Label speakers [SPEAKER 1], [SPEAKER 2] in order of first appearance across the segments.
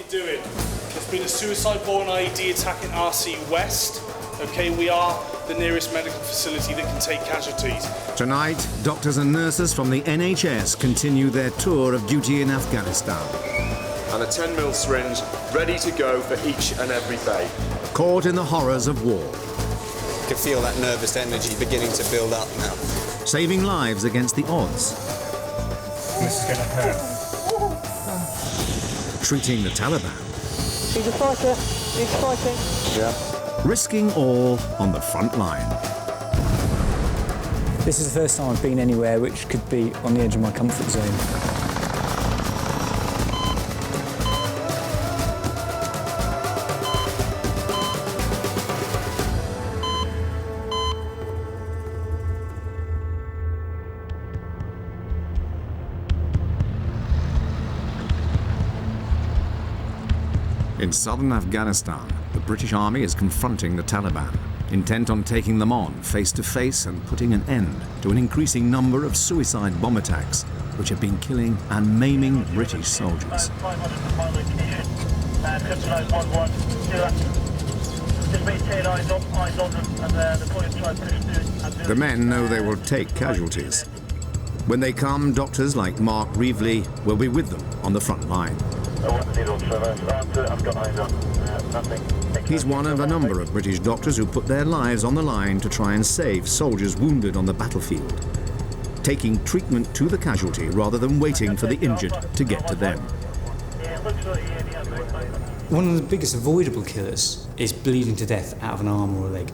[SPEAKER 1] you doing? There's been a suicide-borne IED attack in RC West. Okay, we are the nearest medical facility that can take casualties.
[SPEAKER 2] Tonight, doctors and nurses from the NHS continue their tour of duty in Afghanistan.
[SPEAKER 3] And a 10mm syringe ready to go for each and every bay.
[SPEAKER 2] Caught in the horrors of war.
[SPEAKER 4] You can feel that nervous energy beginning to build up now.
[SPEAKER 2] Saving lives against the odds.
[SPEAKER 5] This is going to hurt.
[SPEAKER 2] Treating the Taliban.
[SPEAKER 6] He's a fighter. He's fighting.
[SPEAKER 2] Yeah. Risking all on the front line.
[SPEAKER 7] This is the first time I've been anywhere which could be on the edge of my comfort zone.
[SPEAKER 2] In southern Afghanistan, the British Army is confronting the Taliban, intent on taking them on face to face and putting an end to an increasing number of suicide bomb attacks which have been killing and maiming British soldiers. The men know they will take casualties. When they come, doctors like Mark Reevely will be with them on the front line. He's one of a number of British doctors who put their lives on the line to try and save soldiers wounded on the battlefield, taking treatment to the casualty rather than waiting for the injured to get to them.
[SPEAKER 7] One of the biggest avoidable killers is bleeding to death out of an arm or a leg.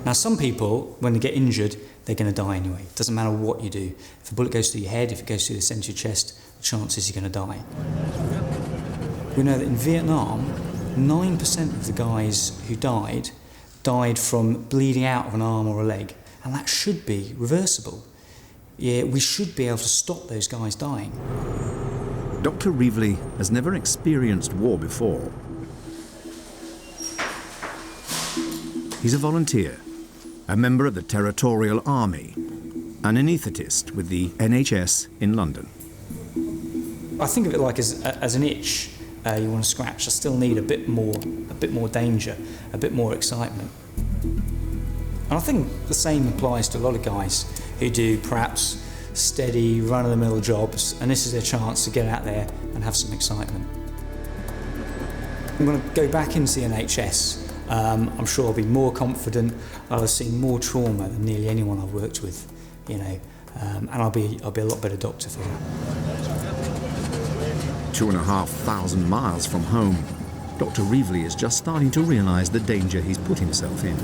[SPEAKER 7] Now, some people, when they get injured, they're going to die anyway. It doesn't matter what you do. If a bullet goes through your head, if it goes through the centre of your chest, the chances you're going to die. We know that in Vietnam, 9% of the guys who died from bleeding out of an arm or a leg, and that should be reversible. Yeah, we should be able to stop those guys dying.
[SPEAKER 2] Dr. Reevely has never experienced war before. He's a volunteer, a member of the Territorial Army, an anaesthetist with the NHS in London.
[SPEAKER 7] I think of it like as an itch you want to scratch. I still need a bit more danger, a bit more excitement. And I think the same applies to a lot of guys who do perhaps steady, run-of-the-mill jobs, and this is their chance to get out there and have some excitement. I'm going to go back into the NHS. I'm sure I'll be more confident. I'll have seen more trauma than nearly anyone I've worked with, you know, and I'll be a lot better doctor for that.
[SPEAKER 2] 2,500 miles from home, Dr. Reevely is just starting to realise the danger he's put himself in.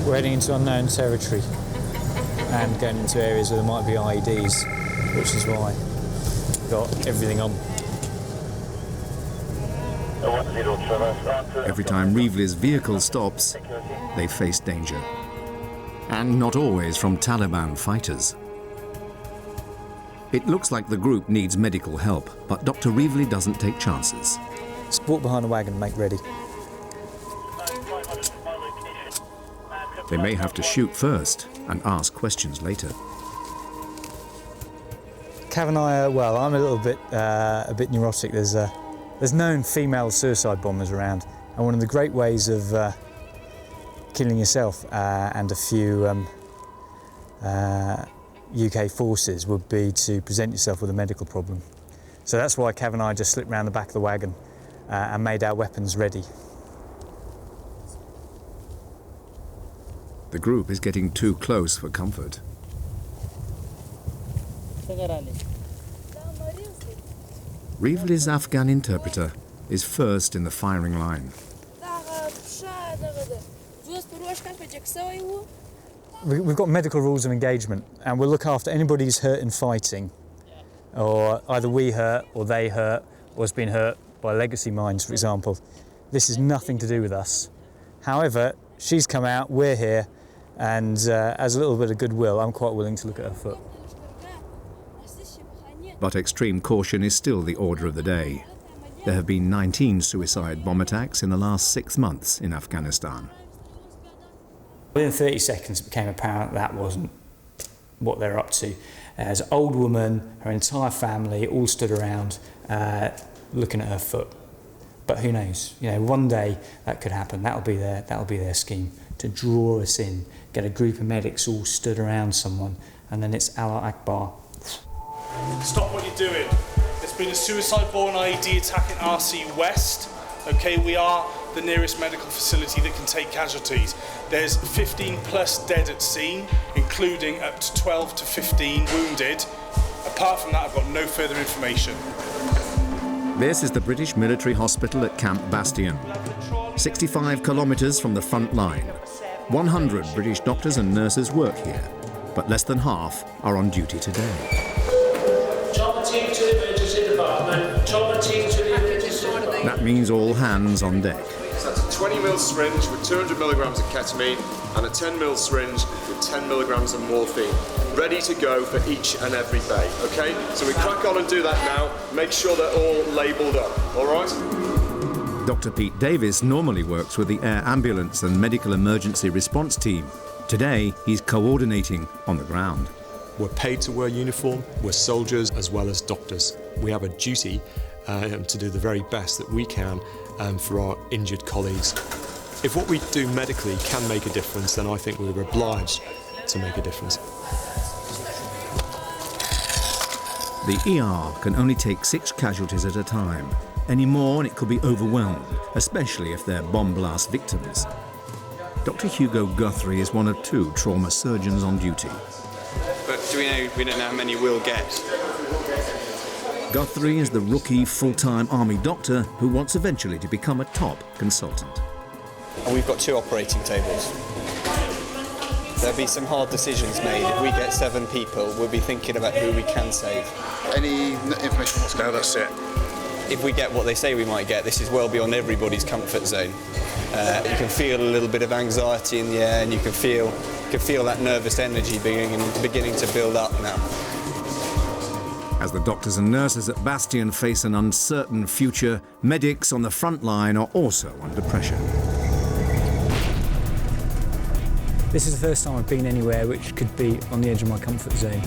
[SPEAKER 7] We're heading into unknown territory and going into areas where there might be IEDs, which is why I've got everything on.
[SPEAKER 2] Every time Reevely's vehicle stops, they face danger. And not always from Taliban fighters. It looks like the group needs medical help, but Dr. Reevely doesn't take chances.
[SPEAKER 7] Just walk behind the wagon and make ready.
[SPEAKER 2] They may have to shoot first and ask questions later.
[SPEAKER 7] Cav and I, well, I'm a bit neurotic. There's known female suicide bombers around, and one of the great ways of killing yourself and a few UK forces would be to present yourself with a medical problem. So that's why Cav and I just slipped round the back of the wagon and made our weapons ready.
[SPEAKER 2] The group is getting too close for comfort. Reevely's Afghan interpreter is first in the firing line.
[SPEAKER 7] We've got medical rules of engagement, and we'll look after anybody who's hurt in fighting, or either we hurt or they hurt or has been hurt by legacy mines, for example. This is nothing to do with us. However, she's come out, we're here, and as a little bit of goodwill, I'm quite willing to look at her foot.
[SPEAKER 2] But extreme caution is still the order of the day. There have been 19 suicide bomb attacks in the last 6 months in Afghanistan.
[SPEAKER 7] Within 30 seconds it became apparent that wasn't what they're up to. As an old woman, her entire family all stood around. looking at her foot. But who knows? You know, one day that could happen. That'll be their scheme, to draw us in, get a group of medics all stood around someone, and then it's Allah Akbar.
[SPEAKER 1] Stop what you're doing. There's been a suicide-borne IED attack in RC West. Okay, we are the nearest medical facility that can take casualties. There's 15 plus dead at scene, including up to 12 to 15 wounded. Apart from that, I've got no further information.
[SPEAKER 2] This is the British military hospital at Camp Bastion, 65 kilometres from the front line. 100 British doctors and nurses work here, but less than half are on duty today.
[SPEAKER 8] Chopper team to the emergency department. Chopper team to the emergency department.
[SPEAKER 2] That means all hands on deck.
[SPEAKER 3] So that's a 20mm syringe with 200 milligrams of ketamine and a 10mm syringe with 10 milligrams of morphine, ready to go for each and every bay, okay? So we crack on and do that now. Make sure they're all labelled up, all right?
[SPEAKER 2] Dr. Pete Davis normally works with the air ambulance and medical emergency response team. Today, he's coordinating on the ground.
[SPEAKER 9] We're paid to wear uniform, we're soldiers as well as doctors. We have a duty to do the very best that we can for our injured colleagues. If what we do medically can make a difference, then I think we're obliged to make a difference.
[SPEAKER 2] The ER can only take 6 casualties at a time. Any more and it could be overwhelmed, especially if they're bomb blast victims. Dr. Hugo Guthrie is one of 2 trauma surgeons on duty.
[SPEAKER 4] But we don't know how many we'll get.
[SPEAKER 2] Guthrie is the rookie full-time army doctor who wants eventually to become a top consultant.
[SPEAKER 4] And we've got 2 operating tables. There'll be some hard decisions made. If we get 7 people, we'll be thinking about who we can save.
[SPEAKER 10] Any information?
[SPEAKER 3] No, that's it.
[SPEAKER 4] If we get what they say we might get, this is well beyond everybody's comfort zone. You can feel a little bit of anxiety in the air, and you can feel that nervous energy beginning to build up now.
[SPEAKER 2] As the doctors and nurses at Bastion face an uncertain future, medics on the front line are also under pressure.
[SPEAKER 7] This is the first time I've been anywhere which could be on the edge of my comfort zone.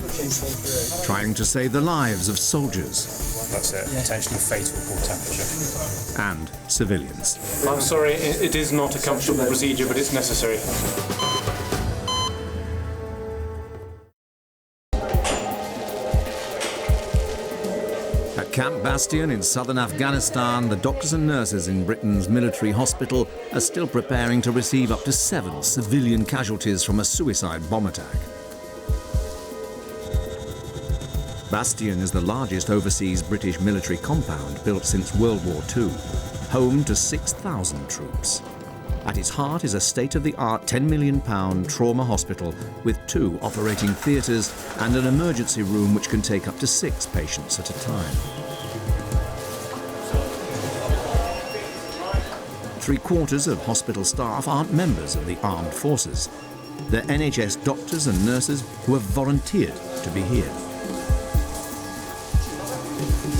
[SPEAKER 2] Trying to save the lives of soldiers.
[SPEAKER 5] That's it. Potentially fatal core temperature.
[SPEAKER 2] And civilians.
[SPEAKER 5] I'm sorry, it is not a comfortable procedure, but it's necessary.
[SPEAKER 2] At Camp Bastion in southern Afghanistan, the doctors and nurses in Britain's military hospital are still preparing to receive up to 7 civilian casualties from a suicide bomb attack. Bastion is the largest overseas British military compound built since World War II, home to 6,000 troops. At its heart is a state-of-the-art £10 million trauma hospital with 2 operating theatres and an emergency room which can take up to 6 patients at a time. 3/4 of hospital staff aren't members of the armed forces. They're NHS doctors and nurses who have volunteered to be here.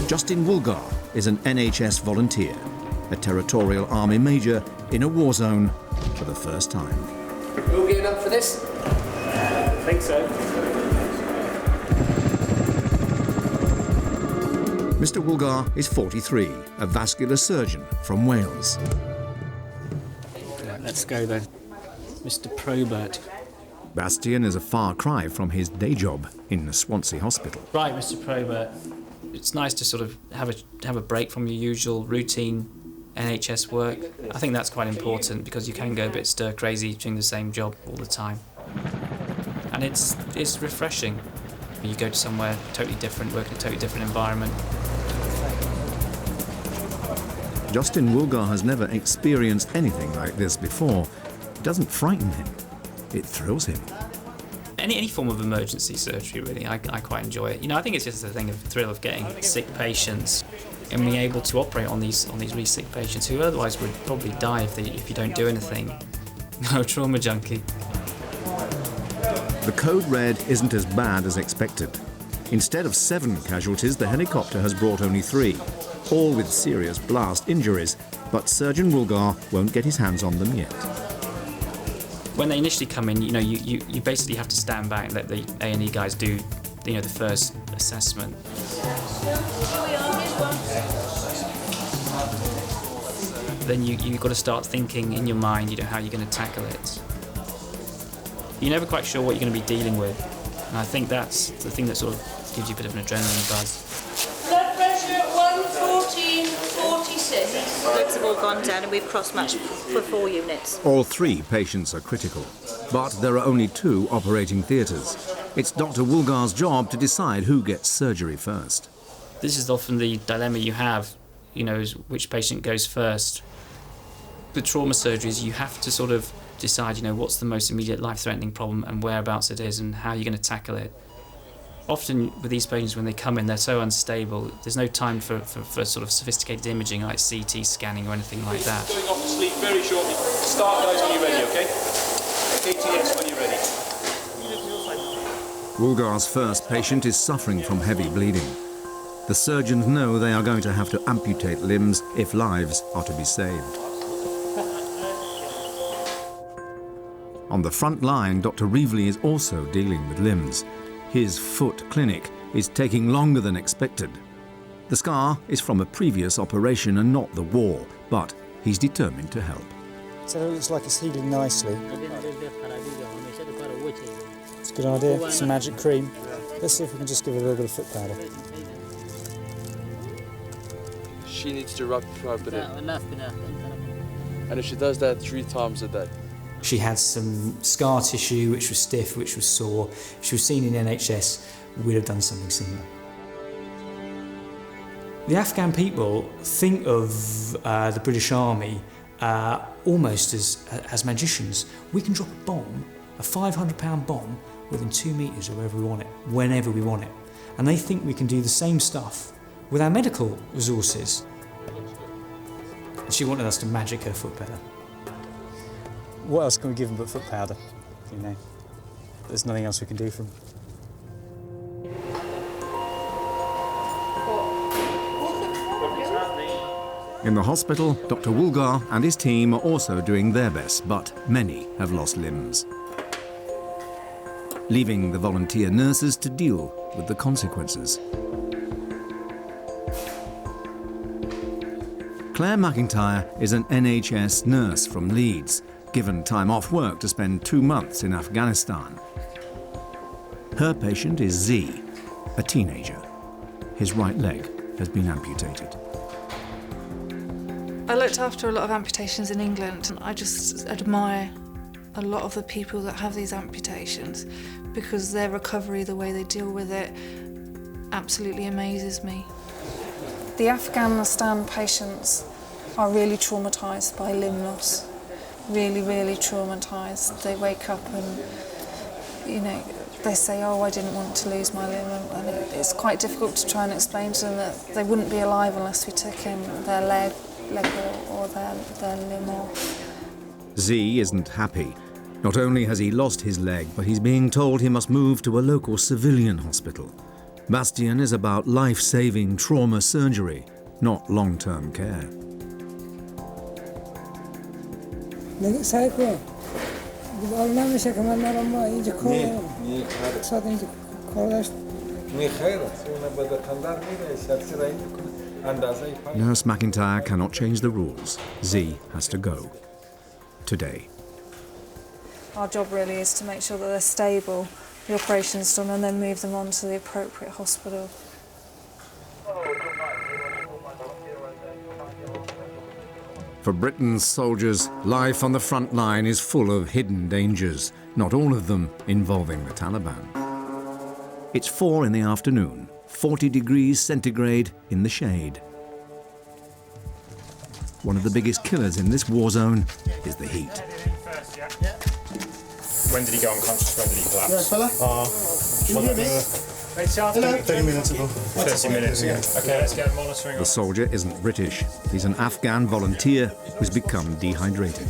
[SPEAKER 2] Justin Woolgar is an NHS volunteer, a territorial army major in a war zone for the first time.
[SPEAKER 8] You all getting up for this?
[SPEAKER 1] I think so.
[SPEAKER 2] Mr. Woolgar is 43, a vascular surgeon from Wales.
[SPEAKER 11] Right, let's go then. Mr. Probert.
[SPEAKER 2] Bastion is a far cry from his day job in the Swansea Hospital.
[SPEAKER 11] Right, Mr. Probert. It's nice to sort of have a break from your usual routine NHS work. I think that's quite important because you can go a bit stir crazy doing the same job all the time. And it's refreshing. You go to somewhere totally different, work in a totally different environment.
[SPEAKER 2] Justin Woolgar has never experienced anything like this before. It doesn't frighten him, it thrills him.
[SPEAKER 11] Any form of emergency surgery, really, I quite enjoy it. You know, I think it's just the thrill of getting sick patients and being able to operate on these really sick patients who otherwise would probably die if you don't do anything. No, trauma junkie.
[SPEAKER 2] The code red isn't as bad as expected. Instead of 7 casualties, the helicopter has brought only 3, all with serious blast injuries, but Surgeon Woolgar won't get his hands on them yet.
[SPEAKER 11] When they initially come in, you basically have to stand back and let the A&E guys do, the first assessment. then you've got to start thinking in your mind, how you're going to tackle it. You're never quite sure what you're going to be dealing with, and I think that's the thing that sort of gives you a bit of an adrenaline buzz.
[SPEAKER 12] Blood pressure 114/46.
[SPEAKER 13] Bloods have all gone down and we've cross-matched for 4 units.
[SPEAKER 2] All 3 patients are critical, but there are only 2 operating theatres. It's Dr. Woolgar's job to decide who gets surgery first.
[SPEAKER 11] This is often the dilemma you have, is which patient goes first. With trauma surgeries, you have to sort of decide, what's the most immediate life-threatening problem and whereabouts it is and how you're going to tackle it. Often with these patients, when they come in, they're so unstable, there's no time for sort of sophisticated imaging like CT scanning or anything like that.
[SPEAKER 14] Going off to sleep very shortly. Start, guys, when you're ready, okay? ATS when you're ready.
[SPEAKER 2] Woolgar's first patient is suffering from heavy bleeding. The surgeons know they are going to have to amputate limbs if lives are to be saved. On the front line, Dr. Reevely is also dealing with limbs. His foot clinic is taking longer than expected. The scar is from a previous operation and not the war, but he's determined to help.
[SPEAKER 7] So it looks like it's healing nicely. It's a good idea, some magic cream. Let's see if we can just give it a little bit of foot powder.
[SPEAKER 15] She needs to rub it in. And if she does that 3 times a day.
[SPEAKER 7] She had some scar tissue which was stiff, which was sore. If she was seen in NHS, we'd have done something similar. The Afghan people think of the British Army almost as magicians. We can drop a bomb, a 500-pound bomb, within 2 metres of wherever we want it, whenever we want it. And they think we can do the same stuff with our medical resources. And she wanted us to magic her foot better. What else can we give them but foot powder? There's nothing else we can do for them.
[SPEAKER 2] In the hospital, Dr. Woolgar and his team are also doing their best, but many have lost limbs, leaving the volunteer nurses to deal with the consequences. Claire McIntyre is an NHS nurse from Leeds, given time off work to spend 2 months in Afghanistan. Her patient is Z, a teenager. His right leg has been amputated.
[SPEAKER 16] I looked after a lot of amputations in England, and I just admire a lot of the people that have these amputations because their recovery, the way they deal with it, absolutely amazes me. The Afghanistan patients are really traumatised by limb loss. Really, really traumatised. They wake up and, they say, oh, I didn't want to lose my limb, and it's quite difficult to try and explain to them that they wouldn't be alive unless we took their leg or their limb off.
[SPEAKER 2] Z isn't happy. Not only has he lost his leg, but he's being told he must move to a local civilian hospital. Bastion is about life-saving trauma surgery, not long-term care. Nurse McIntyre cannot change the rules. Z has to go. Today.
[SPEAKER 16] Our job really is to make sure that they're stable, the operation's done, and then move them on to the appropriate hospital.
[SPEAKER 2] For Britain's soldiers, life on the front line is full of hidden dangers, not all of them involving the Taliban. It's 4 in the afternoon, 40 degrees centigrade in the shade. One of the biggest killers in this war zone is the heat.
[SPEAKER 5] When did he go unconscious? When did he collapse?
[SPEAKER 10] Yes, fella.
[SPEAKER 5] 30 minutes ago. 30 minutes ago. Okay, let's get monitoring.
[SPEAKER 2] The soldier isn't British. He's an Afghan volunteer who's become dehydrated.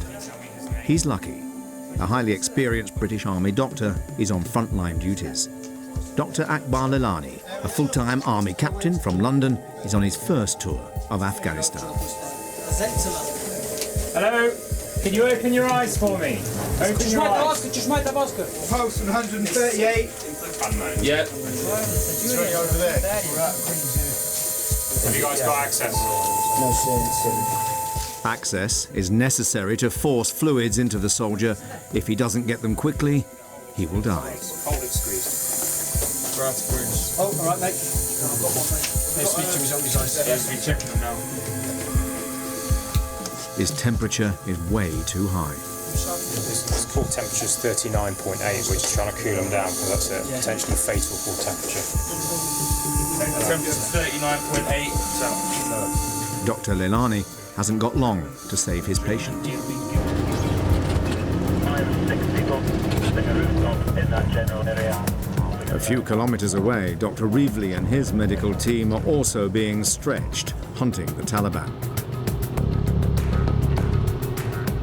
[SPEAKER 2] He's lucky. A highly experienced British Army doctor is on frontline duties. Dr. Akbar Lilani, a full-time Army captain from London, is on his first tour of Afghanistan.
[SPEAKER 5] Hello? Can you open your eyes for me? Open your eyes.
[SPEAKER 10] Post 138.
[SPEAKER 5] Unknown. Yeah.
[SPEAKER 10] It's right over there.
[SPEAKER 5] Have you guys got access?
[SPEAKER 10] No, sir.
[SPEAKER 2] Access is necessary to force fluids into the soldier. If he doesn't get them quickly, he will die.
[SPEAKER 14] Hold it squeezed.
[SPEAKER 15] Right, Bruce.
[SPEAKER 10] Oh, all right, mate. I've got one, mate.
[SPEAKER 15] Hey, speak to his own design.
[SPEAKER 14] Yes, we're checking them now.
[SPEAKER 2] His temperature is way too high.
[SPEAKER 5] This core temperature is 39.8. We're just trying to cool them down because that's a potentially fatal core temperature.
[SPEAKER 14] Temperature 39.8. So.
[SPEAKER 2] Dr. Leilani hasn't got long to save his patient. A few kilometers away, Dr. Reevely and his medical team are also being stretched, hunting the Taliban.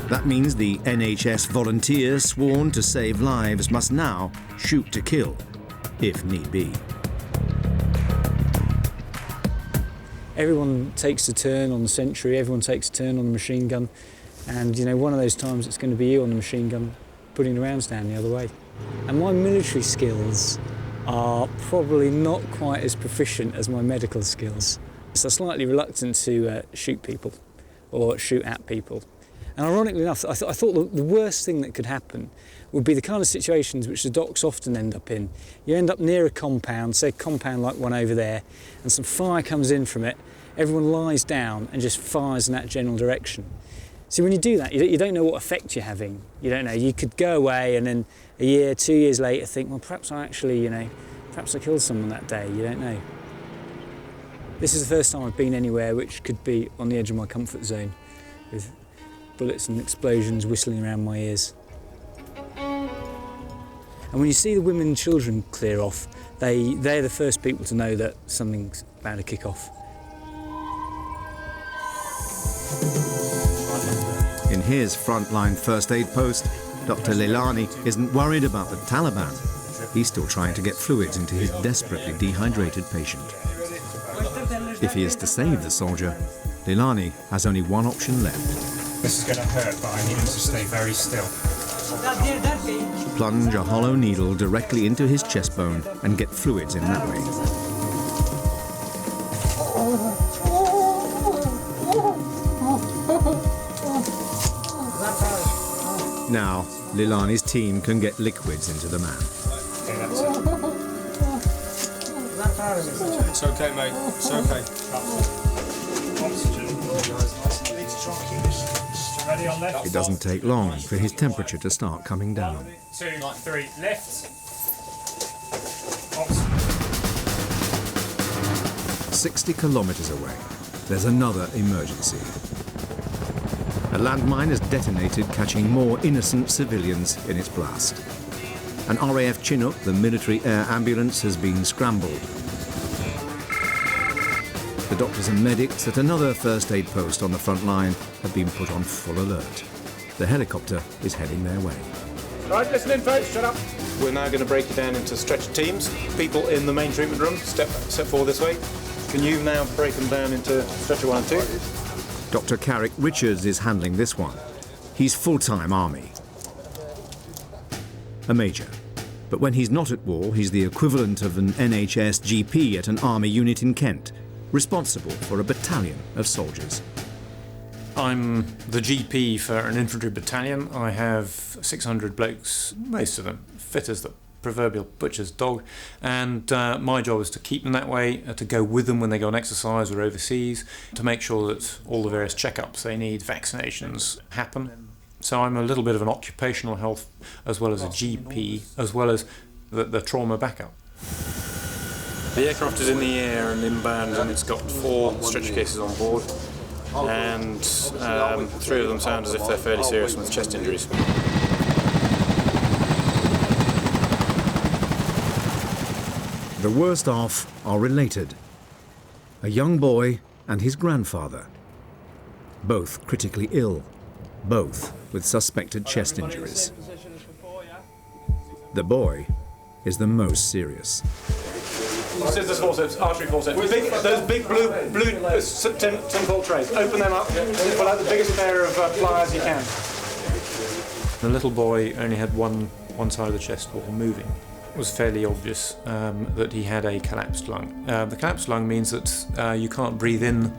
[SPEAKER 2] That means the NHS volunteers sworn to save lives must now shoot to kill, if need be.
[SPEAKER 7] Everyone takes a turn on the sentry, everyone takes a turn on the machine gun, and you know, one of those times it's going to be you on the machine gun putting the rounds down the other way. And my military skills are probably not quite as proficient as my medical skills. So I'm slightly reluctant to shoot people or shoot at people. And ironically enough, I thought the worst thing that could happen would be the kind of situations which the docs often end up in. You end up near a compound, say a compound like one over there, and some fire comes in from it, everyone lies down and just fires in that general direction. See, when you do that, you don't know what effect you're having. You don't know. You could go away and then a year, 2 years later think, well, perhaps I actually, you know, perhaps I killed someone that day. You don't know. This is the first time I've been anywhere which could be on the edge of my comfort zone, with bullets and explosions whistling around my ears. And when you see the women and children clear off, they're the first people to know that something's about to kick off.
[SPEAKER 2] In his frontline first aid post, Dr. Leilani isn't worried about the Taliban. He's still trying to get fluids into his desperately dehydrated patient. If he is to save the soldier, Leilani has only one option left.
[SPEAKER 5] This is going to hurt, but I need him to stay very still.
[SPEAKER 2] Plunge a hollow needle directly into his chest bone and get fluids in that way. Now, Leilani's team can get liquids into the man.
[SPEAKER 15] It's okay, mate. It's okay.
[SPEAKER 2] It doesn't take long for his temperature to start coming down.
[SPEAKER 5] 1, 2, 3, left.
[SPEAKER 2] 60 kilometers away, there's another emergency. A landmine is detonated, catching more innocent civilians in its blast. An RAF Chinook, the military air ambulance, has been scrambled. The doctors and medics at another first aid post on the front line have been put on full alert. The helicopter is heading their way.
[SPEAKER 14] Right, listen in, folks, shut up.
[SPEAKER 5] We're now going to break it down into stretcher teams. People in the main treatment room, step forward this way. Can you now break them down into stretcher 1 and 2?
[SPEAKER 2] Dr. Carrick Richards is handling this one. He's full-time Army. A major. But when he's not at war, he's the equivalent of an NHS GP at an Army unit in Kent, responsible for a battalion of soldiers.
[SPEAKER 5] I'm the GP for an infantry battalion. I have 600 blokes, most of them fit as the proverbial butcher's dog, and my job is to keep them that way, to go with them when they go on exercise or overseas, to make sure that all the various checkups they need, vaccinations, happen. So I'm a little bit of an occupational health as well as a GP, as well as the trauma backup. The aircraft is in the air and inbound, and it's got 4 stretcher cases on board, and 3 of them sound as if they're fairly serious with chest injuries.
[SPEAKER 2] The worst off are related. A young boy and his grandfather. Both critically ill. Both with suspected chest injuries. The boy is the most serious.
[SPEAKER 5] Scissors forceps, artery forceps. Those big blue tin-foil trays. Open them up, pull out the biggest pair of pliers you can. The little boy only had one side of the chest wall moving. was fairly obvious that he had a collapsed lung. The collapsed lung means that you can't breathe in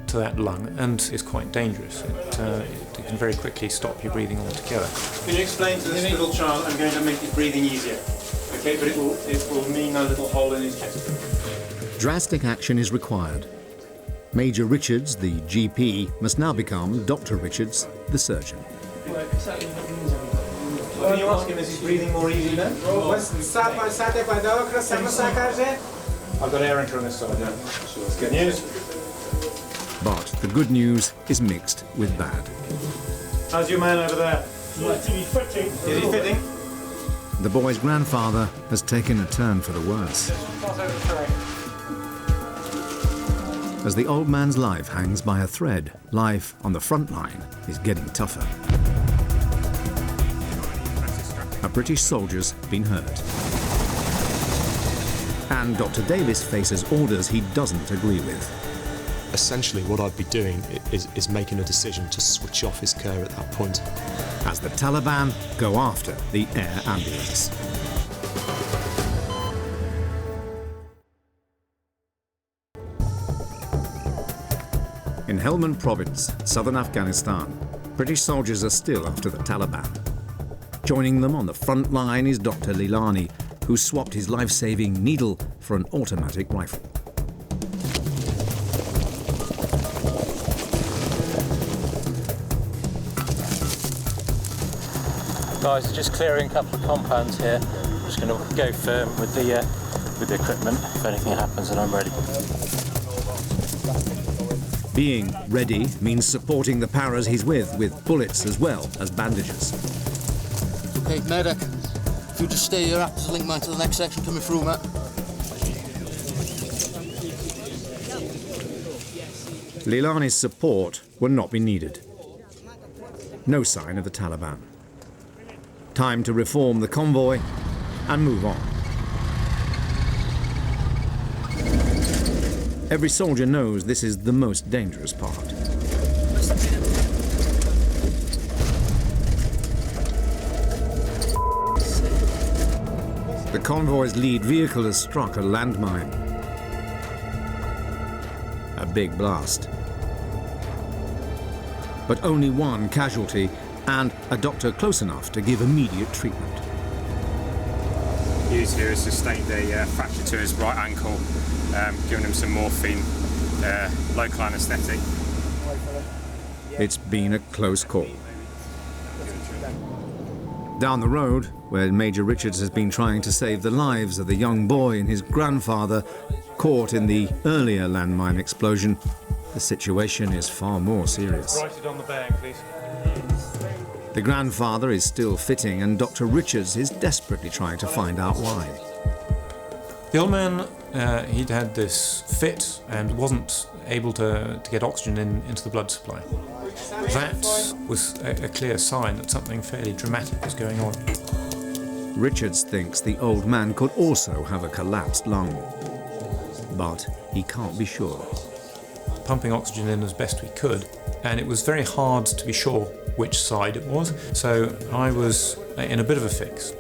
[SPEAKER 5] to that lung, and it's quite dangerous. It can very quickly stop your breathing altogether.
[SPEAKER 12] Can you explain to this little child, I'm going to make his breathing easier, okay, but it will mean a little hole in his chest.
[SPEAKER 2] Drastic action is required. Major Richards, the GP, must now become Dr. Richards, the surgeon.
[SPEAKER 12] Can you ask him, is his breathing more easy then? I've got air entry on this side now. That's good news.
[SPEAKER 2] But the good news is mixed with bad.
[SPEAKER 12] How's your man over there? Is he fitting?
[SPEAKER 2] The boy's grandfather has taken a turn for the worse. As the old man's life hangs by a thread, life on the front line is getting tougher. A British soldier's been hurt. And Dr. Davis faces orders he doesn't agree with.
[SPEAKER 9] Essentially, what I'd be doing is making a decision to switch off his care at that point.
[SPEAKER 2] As the Taliban go after the air ambulance. In Helmand Province, southern Afghanistan, British soldiers are still after the Taliban. Joining them on the front line is Dr. Leilani, who swapped his life-saving needle for an automatic rifle.
[SPEAKER 17] Guys, just clearing a couple of compounds here. I'm just going to go firm with the equipment. If anything happens, then I'm ready.
[SPEAKER 2] Being ready means supporting the paras he's with bullets as well as bandages.
[SPEAKER 18] Okay, medic, if you just stay here, act as a link man to the next section coming through, mate.
[SPEAKER 2] Leilani's support will not be needed. No sign of the Taliban. Time to reform the convoy and move on. Every soldier knows this is the most dangerous part. The convoy's lead vehicle has struck a landmine. A big blast. But only one casualty and a doctor close enough to give immediate treatment.
[SPEAKER 19] Hughes here has sustained a fracture to his right ankle, giving him some morphine, local anaesthetic.
[SPEAKER 2] It's been a close call. Down the road, where Major Richards has been trying to save the lives of the young boy and his grandfather caught in the earlier landmine explosion, the situation is far more serious.
[SPEAKER 12] Write it on the bag, please.
[SPEAKER 2] The grandfather is still fitting, and Dr. Richards is desperately trying to find out why.
[SPEAKER 5] The old man, he'd had this fit and wasn't able to get oxygen into the blood supply. That was a clear sign that something fairly dramatic was going on.
[SPEAKER 2] Richards thinks the old man could also have a collapsed lung, but he can't be sure.
[SPEAKER 5] Pumping oxygen in as best we could, and it was very hard to be sure which side it was, so I was in a bit of a fix.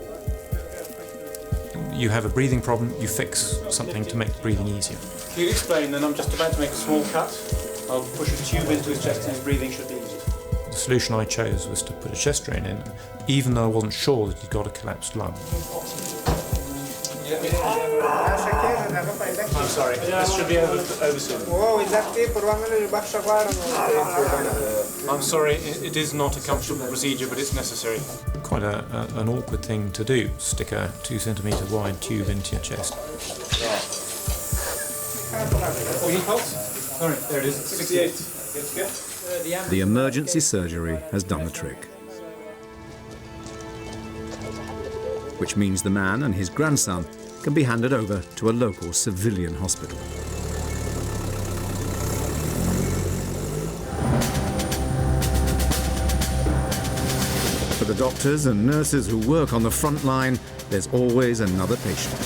[SPEAKER 5] You have a breathing problem, you fix something to make the breathing easier.
[SPEAKER 12] Can you explain then? I'm just about to make a small cut. I'll push a tube into his chest and his breathing should be easier.
[SPEAKER 5] The solution I chose was to put a chest drain in, even though I wasn't sure that he'd got a collapsed lung.
[SPEAKER 12] I'm sorry, this should be over soon. I'm sorry, it is not a comfortable procedure, but it's necessary.
[SPEAKER 5] Quite an awkward thing to do, stick a 2 centimetre wide tube into your chest.
[SPEAKER 12] We need pulse? Sorry, there it is, 68. That's good.
[SPEAKER 2] The emergency surgery has done the trick. Which means the man and his grandson can be handed over to a local civilian hospital. For the doctors and nurses who work on the front line, there's always another patient.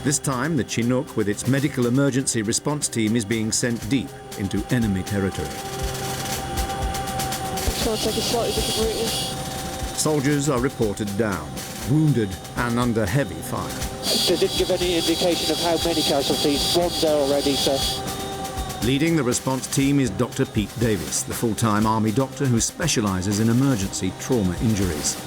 [SPEAKER 2] This time, the Chinook, with its medical emergency response team, is being sent deep into enemy territory.
[SPEAKER 6] So I'll take a slightly different route.
[SPEAKER 2] Soldiers are reported down, wounded and under heavy fire.
[SPEAKER 6] They didn't give any indication of how many casualties. One's there already, sir.
[SPEAKER 2] Leading the response team is Dr. Pete Davis, the full-time Army doctor who specialises in emergency trauma injuries.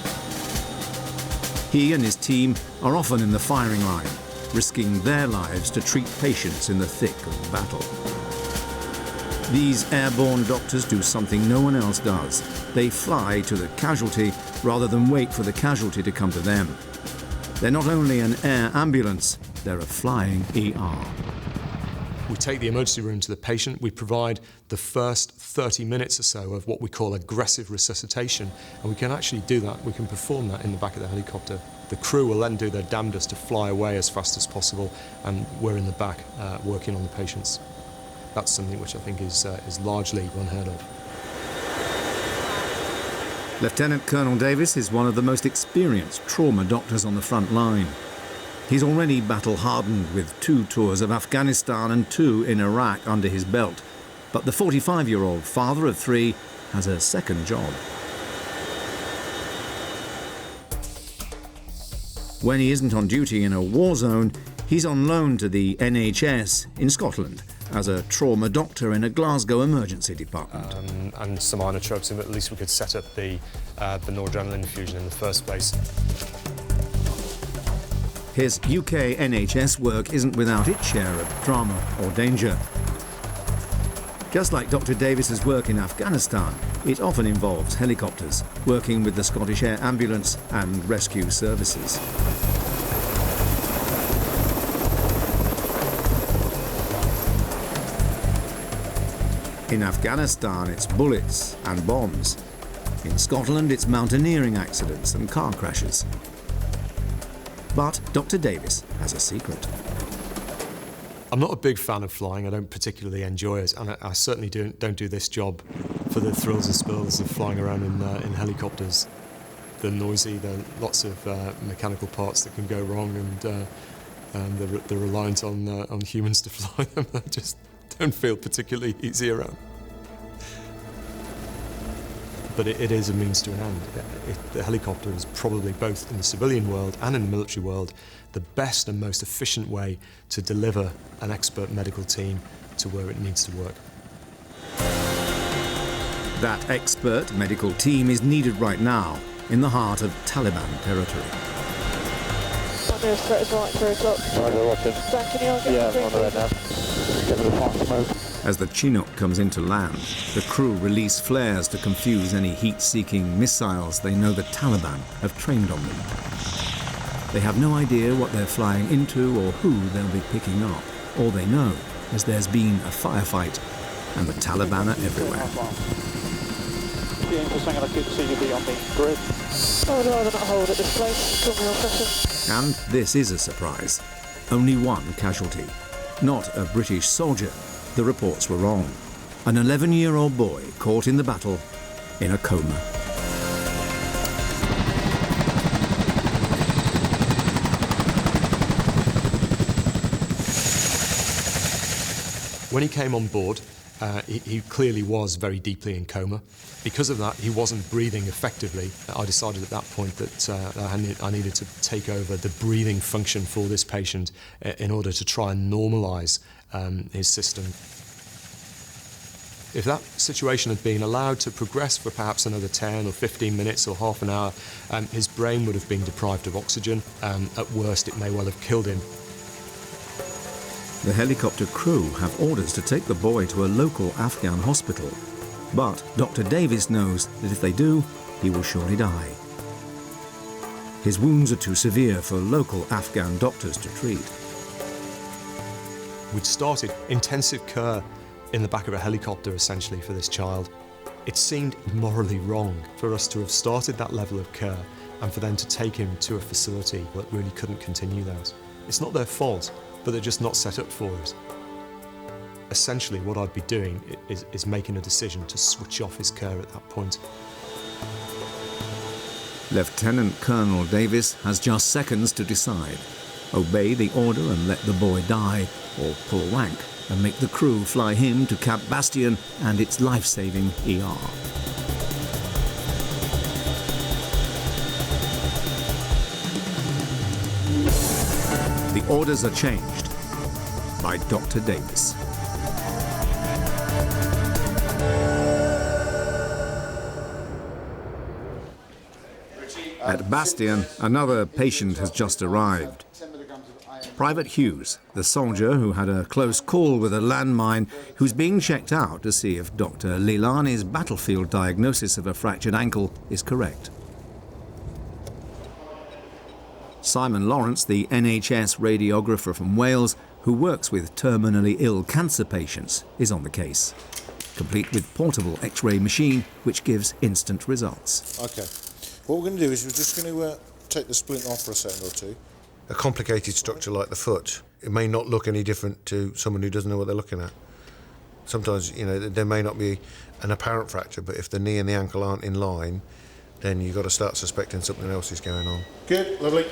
[SPEAKER 2] He and his team are often in the firing line, risking their lives to treat patients in the thick of the battle. These airborne doctors do something no one else does. They fly to the casualty rather than wait for the casualty to come to them. They're not only an air ambulance, they're a flying ER.
[SPEAKER 9] We take the emergency room to the patient. We provide the first 30 minutes or so of what we call aggressive resuscitation, and we can actually do that. We can perform that in the back of the helicopter. The crew will then do their damnedest to fly away as fast as possible, and we're in the back working on the patients. That's something which I think is largely unheard of.
[SPEAKER 2] Lieutenant Colonel Davis is one of the most experienced trauma doctors on the front line. He's already battle-hardened with 2 tours of Afghanistan and 2 in Iraq under his belt. But the 45-year-old father of 3 has a second job. When he isn't on duty in a war zone, he's on loan to the NHS in Scotland as a trauma doctor in a Glasgow emergency department.
[SPEAKER 9] And some inotropes, at least we could set up the noradrenaline infusion in the first place.
[SPEAKER 2] His UK NHS work isn't without its share of drama or danger. Just like Dr. Davis's work in Afghanistan, it often involves helicopters, working with the Scottish Air Ambulance and rescue services. In Afghanistan, it's bullets and bombs. In Scotland, it's mountaineering accidents and car crashes. But Dr. Davis has a secret.
[SPEAKER 9] I'm not a big fan of flying. I don't particularly enjoy it, and I certainly don't do this job for the thrills and spills of flying around in helicopters. They're noisy, there are lots of mechanical parts that can go wrong, and they're reliant on humans to fly them. I just don't feel particularly easy around. But it is a means to an end. The helicopter is probably, both in the civilian world and in the military world, the best and most efficient way to deliver an expert medical team to where it needs to work.
[SPEAKER 2] That expert medical team is needed right now in the heart of Taliban territory.
[SPEAKER 6] Nearest threat is right, 3 o'clock.
[SPEAKER 15] Roger, watching.
[SPEAKER 6] Dan, can you all get
[SPEAKER 15] Yeah, I'm on the red now. Give it a fast smoke.
[SPEAKER 2] As the Chinook comes into land, the crew release flares to confuse any heat-seeking missiles they know the Taliban have trained on them. They have no idea what they're flying into or who they'll be picking up. All they know is there's been a firefight and the Taliban are everywhere.
[SPEAKER 6] I would rather not hold at this place. Call me on session.
[SPEAKER 2] And this is a surprise. Only one casualty. Not a British soldier. The reports were wrong. An 11-year-old boy caught in the battle in a coma.
[SPEAKER 9] When he came on board, he clearly was very deeply in coma. Because of that, he wasn't breathing effectively. I decided at that point that I needed to take over the breathing function for this patient in order to try and normalise his system. If that situation had been allowed to progress for perhaps another 10 or 15 minutes or half an hour, his brain would have been deprived of oxygen. At worst, it may well have killed him.
[SPEAKER 2] The helicopter crew have orders to take the boy to a local Afghan hospital. But Dr. Davis knows that if they do, he will surely die. His wounds are too severe for local Afghan doctors to treat.
[SPEAKER 9] We'd started intensive care in the back of a helicopter, essentially, for this child. It seemed morally wrong for us to have started that level of care and for them to take him to a facility that really couldn't continue that. It's not their fault, but they're just not set up for it. Essentially, what I'd be doing is making a decision to switch off his care at that point.
[SPEAKER 2] Lieutenant Colonel Davis has just seconds to decide. Obey the order and let the boy die, or pull rank and make the crew fly him to Camp Bastion and its life-saving ER. The orders are changed by Dr. Davis. At Bastion, another patient has just arrived. Private Hughes, the soldier who had a close call with a landmine, who's being checked out to see if Dr. Leilani's battlefield diagnosis of a fractured ankle is correct. Simon Lawrence, the NHS radiographer from Wales, who works with terminally ill cancer patients, is on the case, complete with portable X-ray machine which gives instant results.
[SPEAKER 20] Okay, what we're going to do is we're just going to take the splint off for a second or two. A complicated structure like the foot, it may not look any different to someone who doesn't know what they're looking at. Sometimes, you know, there may not be an apparent fracture, but if the knee and the ankle aren't in line, then you've got to start suspecting something else is going on. Good, lovely.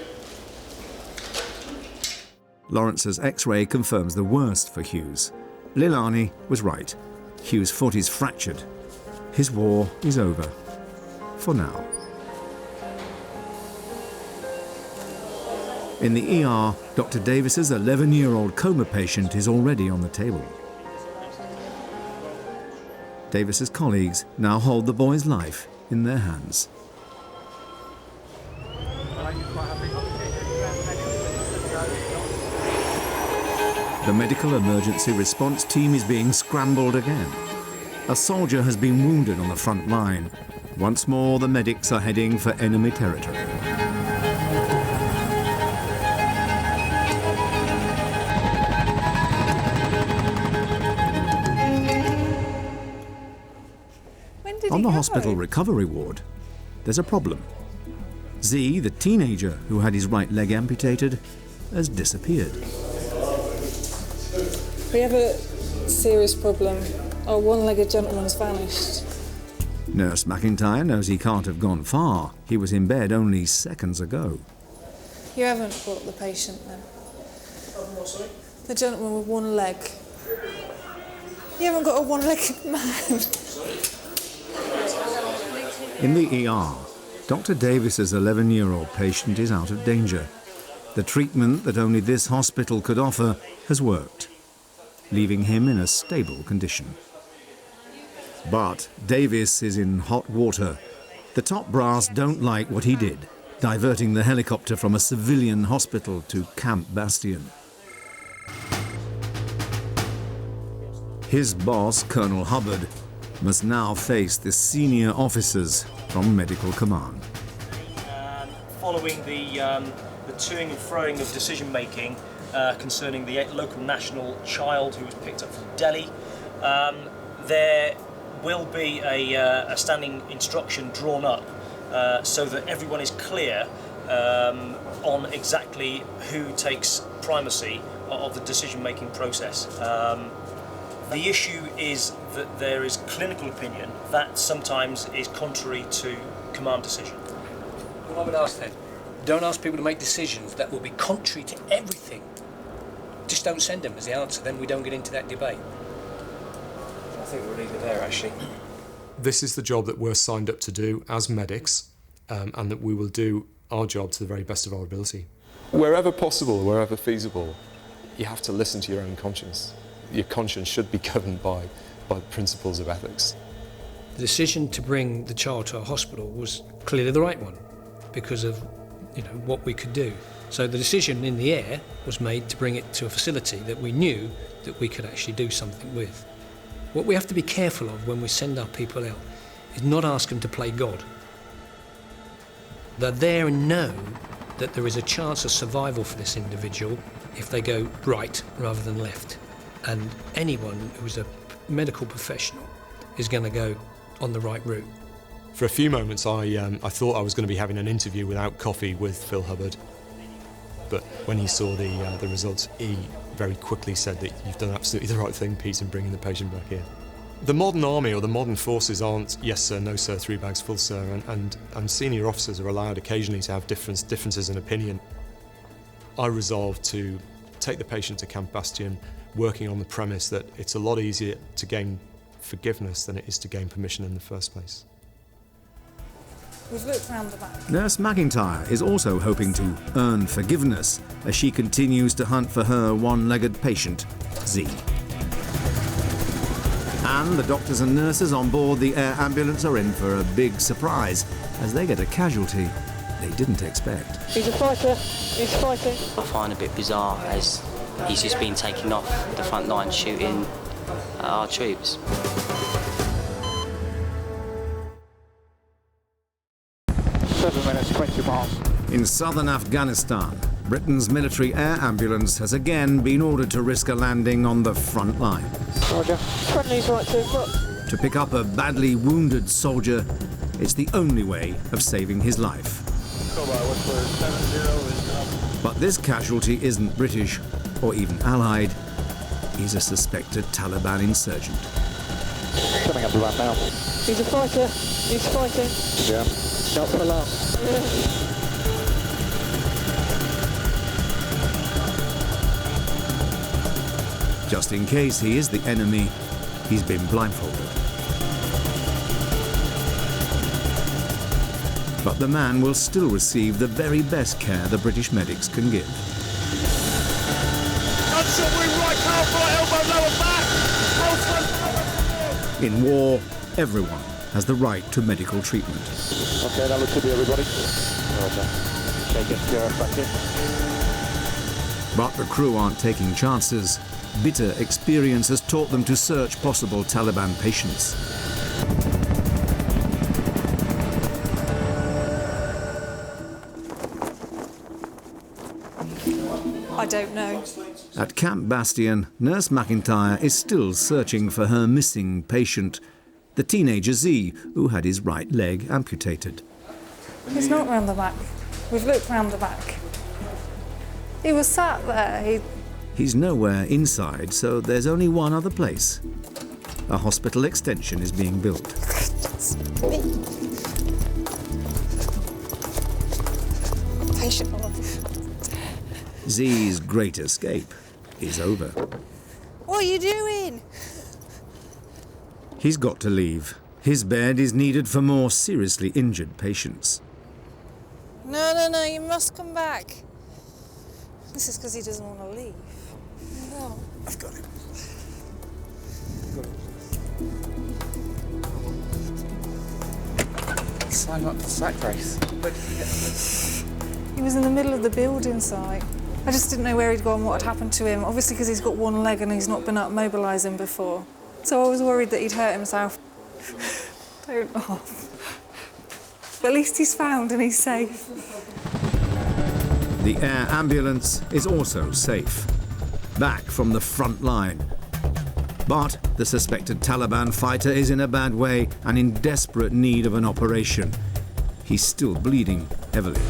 [SPEAKER 2] Lawrence's X-ray confirms the worst for Hughes. Leilani was right. Hughes' foot is fractured. His war is over. For now. In the ER, Dr. Davis's 11-year-old coma patient is already on the table. Davis's colleagues now hold the boy's life in their hands. The medical emergency response team is being scrambled again. A soldier has been wounded on the front line. Once more, the medics are heading for enemy territory. On the hospital recovery ward, there's a problem. Z, the teenager who had his right leg amputated, has disappeared.
[SPEAKER 21] We have a serious problem. Our one-legged gentleman has vanished.
[SPEAKER 2] Nurse McIntyre knows he can't have gone far. He was in bed only seconds ago.
[SPEAKER 16] You haven't brought the patient then? The gentleman with one leg. You haven't got a one-legged man.
[SPEAKER 2] In the ER, Dr. Davis's 11-year-old patient is out of danger. The treatment that only this hospital could offer has worked, leaving him in a stable condition. But Davis is in hot water. The top brass don't like what he did, diverting the helicopter from a civilian hospital to Camp Bastion. His boss, Colonel Hubbard, must now face the senior officers from Medical Command.
[SPEAKER 22] Following the toing and froing of decision-making concerning the local national child who was picked up from Delhi, there will be a standing instruction drawn up so that everyone is clear on exactly who takes primacy of the decision-making process. The issue is that there is clinical opinion that sometimes is contrary to command decision.
[SPEAKER 23] What I would ask then, don't ask people to make decisions that will be contrary to everything. Just don't send them as the answer, then we don't get into that debate. I think we're either there, actually.
[SPEAKER 9] This is the job that we're signed up to do as medics, and that we will do our job to the very best of our ability.
[SPEAKER 3] Wherever possible, wherever feasible, you have to listen to your own conscience. Your conscience should be governed by principles of ethics.
[SPEAKER 23] The decision to bring the child to our hospital was clearly the right one because of what we could do. So the decision in the air was made to bring it to a facility that we knew that we could actually do something with. What we have to be careful of when we send our people out is not ask them to play God. They're there and know that there is a chance of survival for this individual if they go right rather than left. And anyone who's a medical professional is going to go on the right route.
[SPEAKER 9] For a few moments, I thought I was going to be having an interview without coffee with Phil Hubbard. But when he saw the results, he very quickly said that you've done absolutely the right thing, Pete, in bringing the patient back here. The modern army or the modern forces aren't yes sir, no sir, 3 bags full sir, and senior officers are allowed occasionally to have differences in opinion. I resolved to take the patient to Camp Bastion, working on the premise that it's a lot easier to gain forgiveness than it is to gain permission in the first place.
[SPEAKER 21] We've looked round the back.
[SPEAKER 2] Nurse McIntyre is also hoping to earn forgiveness as she continues to hunt for her one-legged patient, Z. And the doctors and nurses on board the air ambulance are in for a big surprise as they get a casualty they didn't expect.
[SPEAKER 21] He's a fighter. He's fighting.
[SPEAKER 1] I find it a bit bizarre as he's just been taken off the front line shooting at our troops.
[SPEAKER 2] In southern Afghanistan, Britain's military air ambulance has again been ordered to risk a landing on the front line.
[SPEAKER 21] Roger. Friendly's right to look.
[SPEAKER 2] To pick up a badly wounded soldier, it's the only way of saving his life. But this casualty isn't British or even Allied. He's a suspected Taliban insurgent.
[SPEAKER 21] Coming up the ramp now. He's a fighter. He's fighting.
[SPEAKER 15] Yeah.
[SPEAKER 21] Not for long.
[SPEAKER 2] Just in case he is the enemy, he's been blindfolded. But the man will still receive the very best care the British medics can give.
[SPEAKER 14] Gunshot wound right calf, right elbow, lower back.
[SPEAKER 2] In war, everyone has the right to medical treatment.
[SPEAKER 15] Okay, that looks to be everybody. Roger. Take it, back in.
[SPEAKER 2] But the crew aren't taking chances. Bitter experience has taught them to search possible Taliban patients.
[SPEAKER 21] I don't know.
[SPEAKER 2] At Camp Bastion, Nurse McIntyre is still searching for her missing patient, the teenager Z, who had his right leg amputated.
[SPEAKER 21] He's not round the back. We've looked round the back. He was sat there.
[SPEAKER 2] He's nowhere inside, so there's only one other place. A hospital extension is being built.
[SPEAKER 21] Patient.
[SPEAKER 2] Z's great escape is over.
[SPEAKER 21] What are you doing?
[SPEAKER 2] He's got to leave. His bed is needed for more seriously injured patients.
[SPEAKER 21] No, you must come back. This is because he doesn't want to leave. No.
[SPEAKER 20] I've got him.
[SPEAKER 15] Sign up for sack race.
[SPEAKER 21] He was in the middle of the building site. I just didn't know where he'd gone, what had happened to him. Obviously because he's got one leg and he's not been up mobilising before. So I was worried that he'd hurt himself. Don't laugh. But at least he's found and he's safe.
[SPEAKER 2] The air ambulance is also safe, back from the front line. But the suspected Taliban fighter is in a bad way and in desperate need of an operation. He's still bleeding heavily.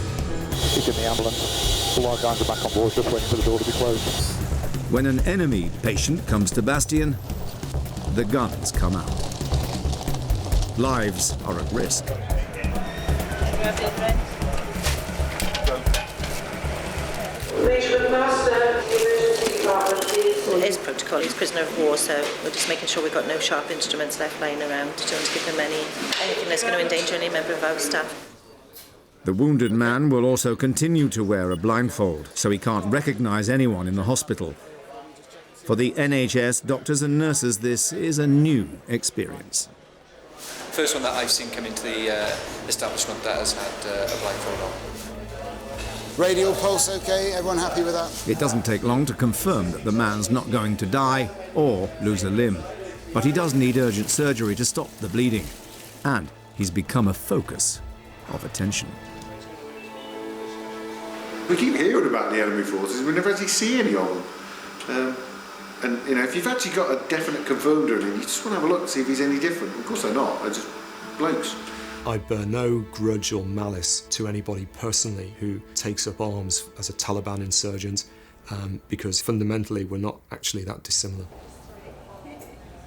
[SPEAKER 15] He's in the ambulance. All our guys are back on board, just waiting for the door to be closed.
[SPEAKER 2] When an enemy patient comes to Bastion, the guns come out. Lives are at risk.
[SPEAKER 13] It is protocol, he's prisoner of war, so we're just making sure we've got no sharp instruments left lying around. Don't give him anything that's going to endanger any member of our staff.
[SPEAKER 2] The wounded man will also continue to wear a blindfold, so he can't recognise anyone in the hospital. For the NHS doctors and nurses, this is a new experience.
[SPEAKER 4] First one that I've seen come into the establishment that has had a blindfold on.
[SPEAKER 8] Radial pulse okay? Everyone happy with that?
[SPEAKER 2] It doesn't take long to confirm that the man's not going to die or lose a limb. But he does need urgent surgery to stop the bleeding. And he's become a focus of attention.
[SPEAKER 20] We keep hearing about the enemy forces, we never actually see any of them. And you know, if you've actually got a definite confirmed of him, you just want to have a look to see if he's any different. Of course they're not, they're just blokes.
[SPEAKER 9] I bear no grudge or malice to anybody personally who takes up arms as a Taliban insurgent, because fundamentally we're not actually that dissimilar.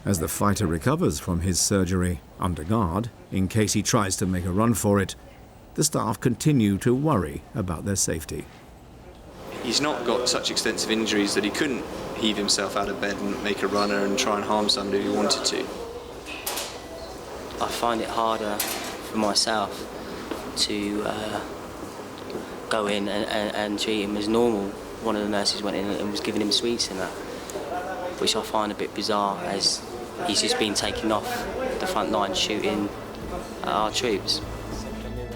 [SPEAKER 2] As the fighter recovers from his surgery, under guard, in case he tries to make a run for it, the staff continue to worry about their safety.
[SPEAKER 24] He's not got such extensive injuries that he couldn't heave himself out of bed and make a runner and try and harm somebody if he wanted to.
[SPEAKER 1] I find it harder for myself to go in and treat him as normal. One of the nurses went in and was giving him sweets and that, which I find a bit bizarre, as he's just been taken off the front line shooting at our troops.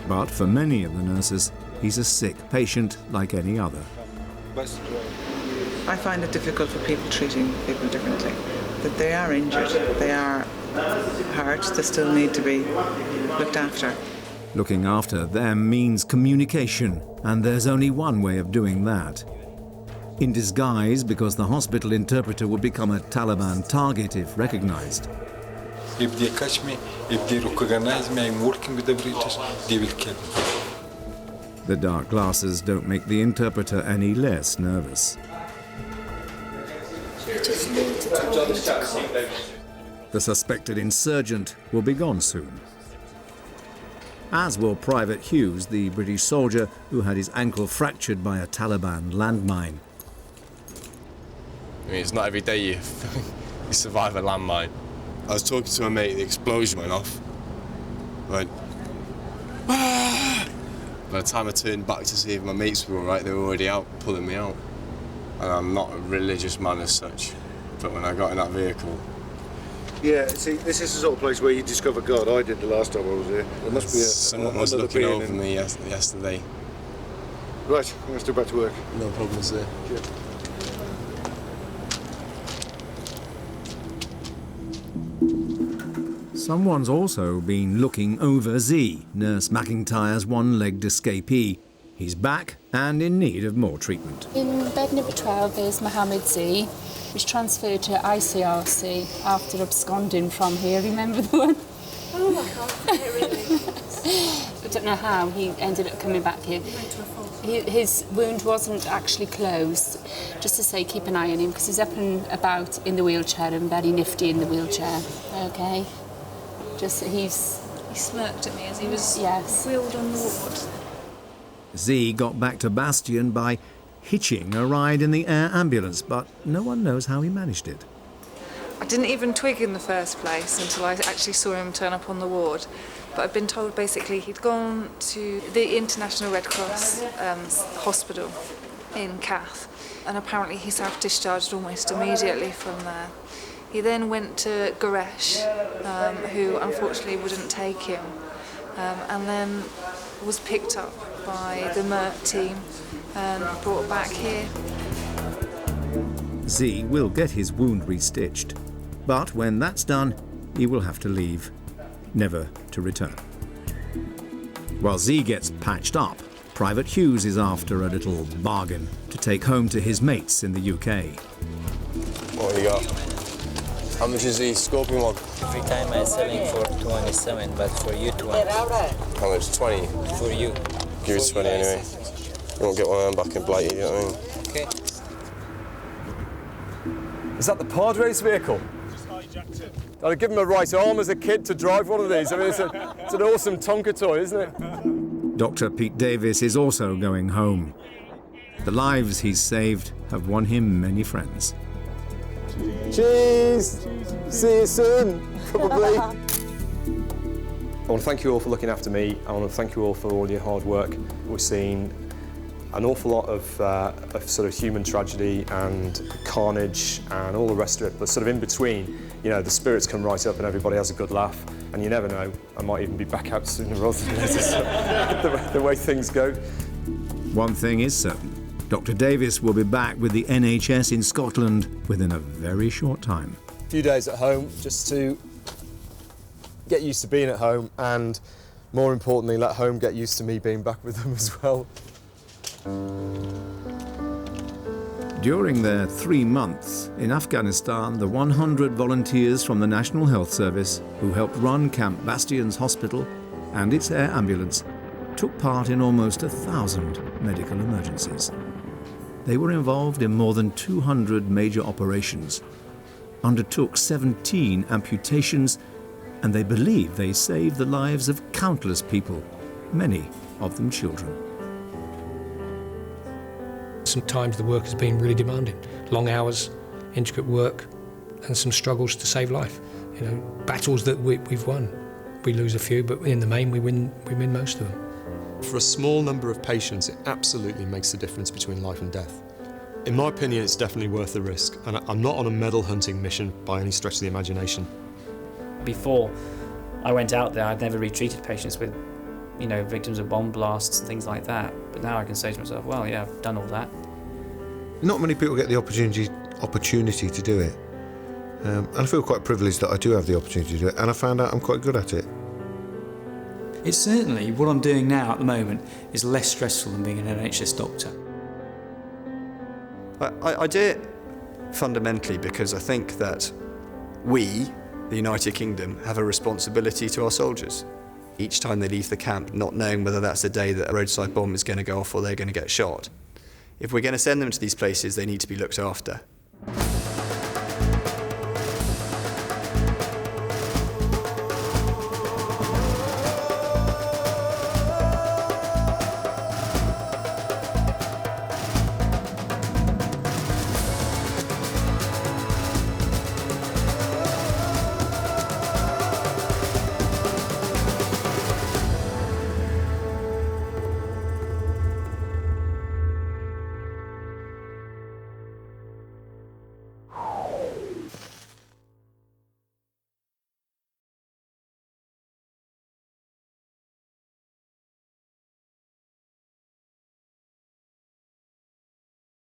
[SPEAKER 2] But for many of the nurses, he's a sick patient like any other.
[SPEAKER 7] I find it difficult for people treating people differently. That they are injured, they are hurt, they still need to be looked after.
[SPEAKER 2] Looking after them means communication, and there's only one way of doing that. In disguise, because the hospital interpreter would become a Taliban target if recognized.
[SPEAKER 10] If they catch me, if they recognize me, I'm working with the British, they will kill me.
[SPEAKER 2] The dark glasses don't make the interpreter any less nervous.
[SPEAKER 10] Just need to tell them to come.
[SPEAKER 2] The suspected insurgent will be gone soon. As will Private Hughes, the British soldier who had his ankle fractured by a Taliban landmine.
[SPEAKER 11] I mean, it's not every day you survive a landmine. I was talking to a mate, the explosion went off. I went, ah! By the time I turned back to see if my mates were all right, they were already out, pulling me out. And I'm not a religious man as such, but when I got in that vehicle...
[SPEAKER 20] Yeah, see, this is the sort of place where you discover God. I did the last time I was here. There must be
[SPEAKER 11] someone was looking over me yesterday.
[SPEAKER 20] Right, I'm going to go back to work.
[SPEAKER 11] No problems there.
[SPEAKER 20] Yeah.
[SPEAKER 2] Someone's also been looking over Z, Nurse McIntyre's one-legged escapee. He's back and in need of more treatment.
[SPEAKER 17] In bed number 12 is Mohammed Z, who's transferred to ICRC after absconding from here. Remember the one?
[SPEAKER 21] Oh my God, really?
[SPEAKER 17] I don't know how he ended up coming back here. His wound wasn't actually closed. Just to say, keep an eye on him, because he's up and about in the wheelchair and very nifty in the wheelchair. Okay? Just he
[SPEAKER 21] smirked at me as he was
[SPEAKER 17] wheeled
[SPEAKER 21] on the ward.
[SPEAKER 2] Z got back to Bastion by hitching a ride in the air ambulance, but no one knows how he managed it.
[SPEAKER 21] I didn't even twig in the first place until I actually saw him turn up on the ward. But I've been told basically he'd gone to the International Red Cross hospital in Kath, and apparently he self-discharged almost immediately from there. He then went to Goresh, who unfortunately wouldn't take him, and then was picked up by the MERT team and brought back here.
[SPEAKER 2] Z will get his wound restitched, but when that's done, he will have to leave, never to return. While Z gets patched up, Private Hughes is after a little bargain to take home to his mates in the UK.
[SPEAKER 11] What have you got? How much is the Scorpion one?
[SPEAKER 25] Every time I'm selling for 27, but for you 20.
[SPEAKER 11] How much? 20?
[SPEAKER 25] For you.
[SPEAKER 11] Give it 20 anyway. You won't get one of them back in Blighty, you know what I mean?
[SPEAKER 25] Okay.
[SPEAKER 26] Is that the Padres vehicle? I'd give him a right arm as a kid to drive one of these. I mean, it's an awesome Tonka toy, isn't it?
[SPEAKER 2] Dr. Pete Davis is also going home. The lives he's saved have won him many friends.
[SPEAKER 26] Cheers! See you soon, probably. I want to thank you all for looking after me. I want to thank you all for all your hard work. We're seeing an awful lot of sort of human tragedy and carnage and all the rest of it, but sort of in between, you know, the spirits come right up and everybody has a good laugh, and you never know, I might even be back out sooner rather than later, the way things go.
[SPEAKER 2] One thing is certain, Dr. Davis will be back with the NHS in Scotland within a very short time.
[SPEAKER 26] A few days at home just to get used to being at home, and more importantly, let home get used to me being back with them as well.
[SPEAKER 2] During their 3 months in Afghanistan, the 100 volunteers from the National Health Service who helped run Camp Bastion's hospital and its air ambulance took part in almost 1,000 medical emergencies. They were involved in more than 200 major operations, undertook 17 amputations, and they believe they saved the lives of countless people, many of them children.
[SPEAKER 23] Sometimes the work has been really demanding. Long hours, intricate work, and some struggles to save life. You know, battles that we've won. We lose a few, but in the main we win most of them.
[SPEAKER 9] For a small number of patients, it absolutely makes the difference between life and death. In my opinion, it's definitely worth the risk, and I'm not on a medal hunting mission by any stretch of the imagination.
[SPEAKER 5] Before I went out there, I'd never retreated patients with, victims of bomb blasts and things like that. But now I can say to myself, well, yeah, I've done all that.
[SPEAKER 20] Not many people get the opportunity to do it. And I feel quite privileged that I do have the opportunity to do it, and I found out I'm quite good at it.
[SPEAKER 6] It's certainly, what I'm doing now at the moment is less stressful than being an NHS doctor.
[SPEAKER 12] I do it fundamentally because I think that we, the United Kingdom, have a responsibility to our soldiers. Each time they leave the camp, not knowing whether that's the day that a roadside bomb is going to go off or they're going to get shot. If we're going to send them to these places, they need to be looked after.